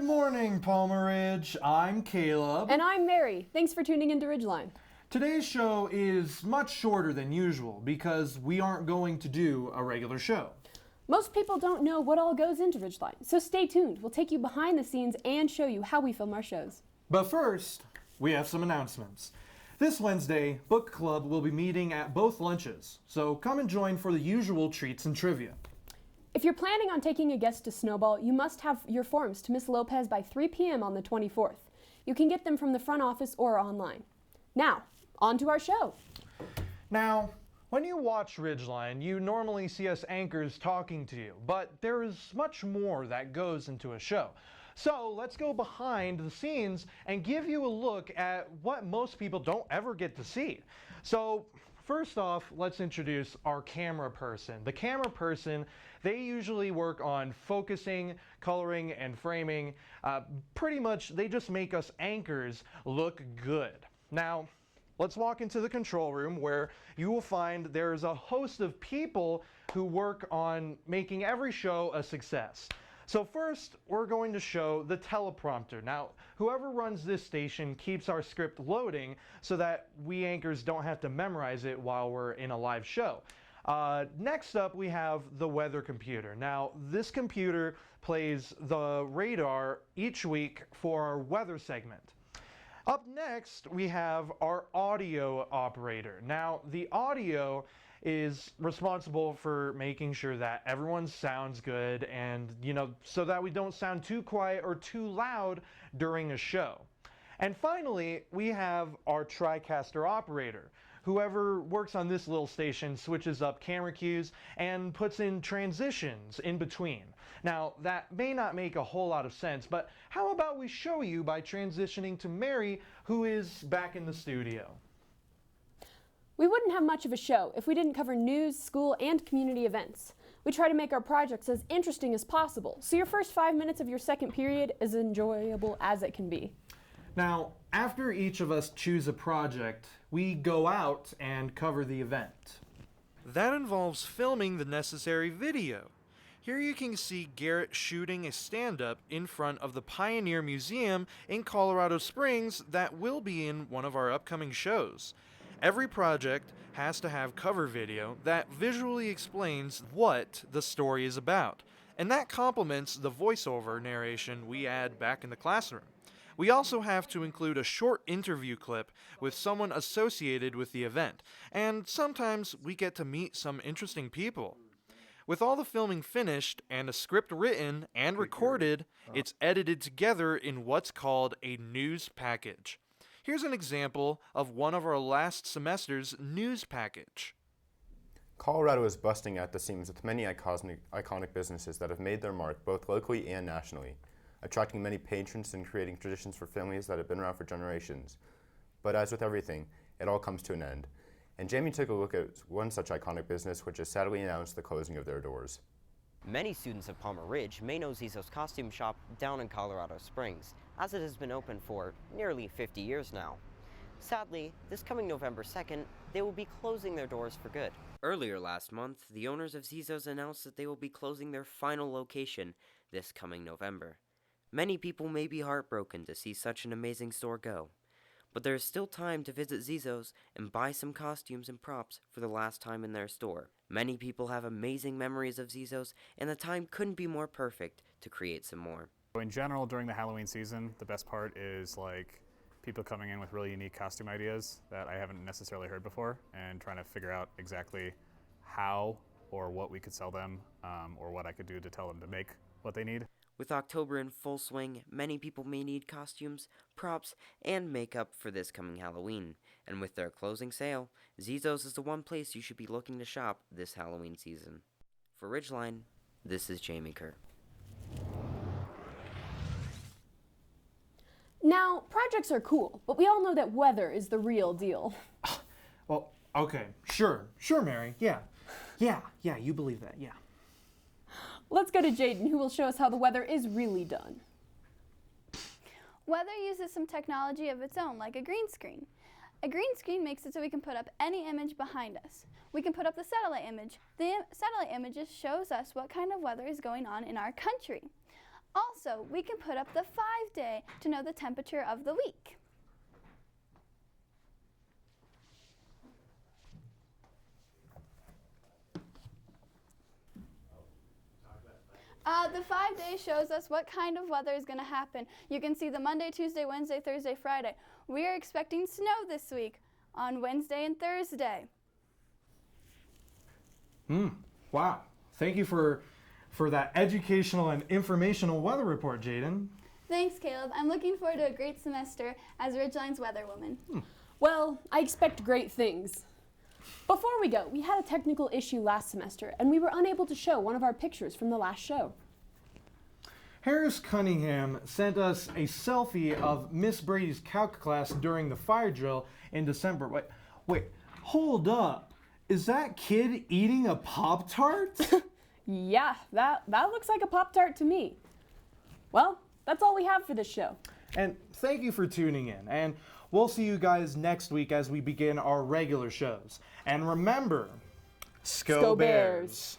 Good morning, Palmer Ridge. I'm Caleb. And I'm Mary. Thanks for tuning into Ridgeline. Today's show is much shorter than usual because we aren't going to do a regular show. Most people don't know what all goes into Ridgeline, so stay tuned. We'll take you behind the scenes and show you how we film our shows. But first, we have some announcements. This Wednesday, Book Club will be meeting at both lunches, so come and join for the usual treats and trivia. If you're planning on taking a guest to Snowball, you must have your forms to Miss Lopez by 3 p.m. on the 24th. You can get them from the front office or online. Now, on to our show. Now, when you watch Ridgeline, you normally see us anchors talking to you, but there is much more that goes into a show. So let's go behind the scenes and give you a look at what most people don't ever get to see. So first off, let's introduce our camera person. The camera person, they usually work on focusing, coloring, and framing. Pretty much, they just make us anchors look good. Now, let's walk into the control room where you will find there's a host of people who work on making every show a success. So first, we're going to show the teleprompter. Now, whoever runs this station keeps our script loading so that we anchors don't have to memorize it while we're in a live show. Next up, we have the weather computer. Now, this computer plays the radar each week for our weather segment. Up next, we have our audio operator. Now, the audio is responsible for making sure that everyone sounds good and, so that we don't sound too quiet or too loud during a show. And finally, we have our TriCaster operator. Whoever works on this little station switches up camera cues and puts in transitions in between. Now, that may not make a whole lot of sense, but how about we show you by transitioning to Mary, who is back in the studio. We wouldn't have much of a show if we didn't cover news, school, and community events. We try to make our projects as interesting as possible, so your first 5 minutes of your second period is enjoyable as it can be. Now, after each of us choose a project, we go out and cover the event. That involves filming the necessary video. Here you can see Garrett shooting a stand-up in front of the Pioneer Museum in Colorado Springs that will be in one of our upcoming shows. Every project has to have cover video that visually explains what the story is about, and that complements the voiceover narration we add back in the classroom. We also have to include a short interview clip with someone associated with the event, and sometimes we get to meet some interesting people. With all the filming finished and a script written and recorded, it's edited together in what's called a news package. Here's an example of one of our last semester's news package. Colorado is busting at the seams with many iconic businesses that have made their mark both locally and nationally, attracting many patrons and creating traditions for families that have been around for generations. But as with everything, it all comes to an end. And Jamie took a look at one such iconic business which has sadly announced the closing of their doors. Many students of Palmer Ridge may know Zizo's costume shop down in Colorado Springs, as it has been open for nearly 50 years now. Sadly, this coming November 2nd, they will be closing their doors for good. Earlier last month, the owners of Zizo's announced that they will be closing their final location this coming November. Many people may be heartbroken to see such an amazing store go, but there is still time to visit Zizo's and buy some costumes and props for the last time in their store. Many people have amazing memories of Zizo's, and the time couldn't be more perfect to create some more. In general, during the Halloween season, the best part is people coming in with really unique costume ideas that I haven't necessarily heard before and trying to figure out exactly how or what we could sell them or what I could do to tell them to make what they need. With October in full swing, many people may need costumes, props, and makeup for this coming Halloween. And with their closing sale, Zizo's is the one place you should be looking to shop this Halloween season. For Ridgeline, this is Jamie Kerr. Now, projects are cool, but we all know that weather is the real deal. Well, okay, sure, Mary, yeah, you believe that, yeah. Let's go to Jaden, who will show us how the weather is really done. Weather uses some technology of its own, like a green screen. A green screen makes it so we can put up any image behind us. We can put up the satellite image. The satellite images shows us what kind of weather is going on in our country. Also, we can put up the 5-day to know the temperature of the week. The 5-day shows us what kind of weather is going to happen. You can see the Monday, Tuesday, Wednesday, Thursday, Friday. We are expecting snow this week on Wednesday and Thursday. Wow. Thank you for that educational and informational weather report, Jaden. Thanks, Caleb. I'm looking forward to a great semester as Ridgeline's weather woman. Well, I expect great things. Before we go, we had a technical issue last semester, and we were unable to show one of our pictures from the last show. Harris Cunningham sent us a selfie of Miss Brady's calc class during the fire drill in December. Wait, hold up. Is that kid eating a Pop-Tart? Yeah, that looks like a Pop-Tart to me. Well, that's all we have for this show. And thank you for tuning in. And we'll see you guys next week as we begin our regular shows. And remember, Go Bears.